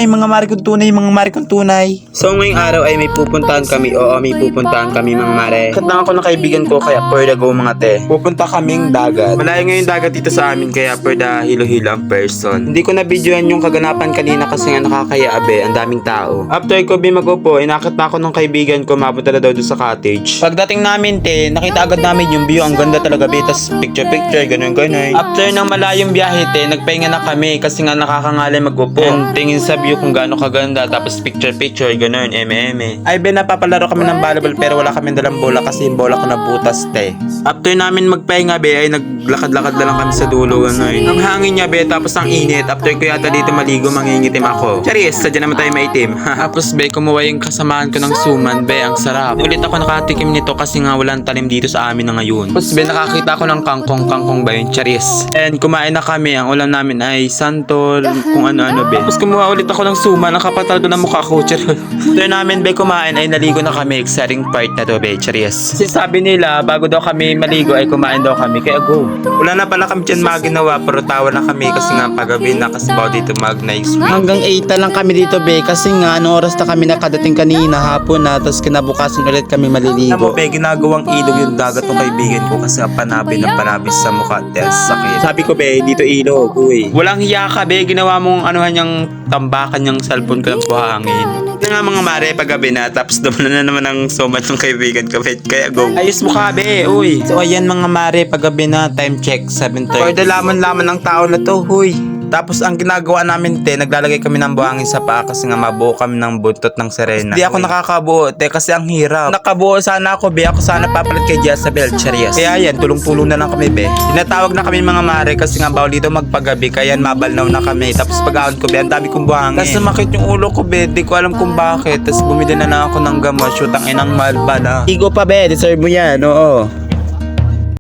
tunay, mga mare kong tunay, mga mare kong tunay. So ngayong araw ay may pupuntahan kami. Oo, may pupuntahan kami mga mare. Kat lang ako ng kaibigan ko kaya for the go mga te. Pupunta kaming dagat. Malayo ngayon dagat dito sa amin kaya for the hilo-hilo ang person. Hindi ko na videoan yung kaganapan kanina kasi nga nakakaya abe, ang daming tao. After ko mag-upo, inakit na ako ng kaibigan ko, mapunta na daw doon sa cottage. Pagdating namin te, nakita agad namin yung view, ang ganda talaga be, tas picture-picture, ganun. After ng malayong biyahe te, nagpahinga na kami kasi nga nakakangalay mag-upo. And tingin sa view kung gaano kaganda, tapos picture-picture, ganun, eme. Ay be, napapalaro kami ng volleyball pero wala kami dalang bola kasi yung bola ko nabutas te. After namin magpahinga be, ay naglakad-lakad na lang kami sa dulo, ganun. Ang hangin niya be, tapos ang init. After ko yata dito maligo, mangingitim ako. Charis, sadya naman tayo maitim. Tapos be, kumuha yung kasamaan ko ng suman be, ang sarap. Ulit ako nakatikim nito kasi nga walang talim dito sa amin na ngayon. Tapos be, nakakita ako ng kangkong ba yun, charis. And kumain na kami, ang ulam namin ay santol, kung ano-ano be. Tapos kumuha ulit ako ng suman, nakapatal doon ang mukha ko, charis. After namin be, kumain ay naligo na kami, exciting part na to be, charis. Kasi sabi nila, bago daw kami maligo ay kumain daw kami, kaya go. Wala na pala kami dyan maginawa, pero tawa na kami kasi nga paggabi na kasi bago dito mag-night swim. Hanggang 8 na lang kami dito be kasi nga anong oras na kami nakadating kanina hapon na tapos kinabukasan ulit kami Alam mo maliligo. be, ginagawang ilog yung dagat ng kaibigan ko kasi ang panabi ng panabis sa mukha at sakit. Sabi ko be, dito ilog, uy. Walang hiya ka be, ginawa mong anuhan yung tambakan yung cellphone ko ng buhangin. Ito nga mga mare, paggabi na, tapos duman na naman ang sumat ng kaibigan ko, kaya go. Ayos mo ka be, uy. So ayan mga mare, paggabi na, time check, 7:30. For the laman-laman ng tao na to, huy. Tapos ang ginagawa namin te, naglalagay kami ng buhangin sa paa kasi nga mabuo kami ng buntot ng Serena. Hindi ako nakakabuo te kasi ang hirap. Nakabuo sana ako be, ako sana papalit kay Jezabel, Charias. Kaya yan, tulong-tulong na lang kami be. Tinatawag na kami mga mare kasi nga bawal dito magpagabi kaya mabalnaw na kami. Tapos pag-aon ko be, ang dami kong buhangin. Tapos sumakit yung ulo ko be, di ko alam kung bakit. Tapos bumili na lang ako ng gamot, shoot ang inang mahal pala. Igo pa be, deserve mo yan, oo.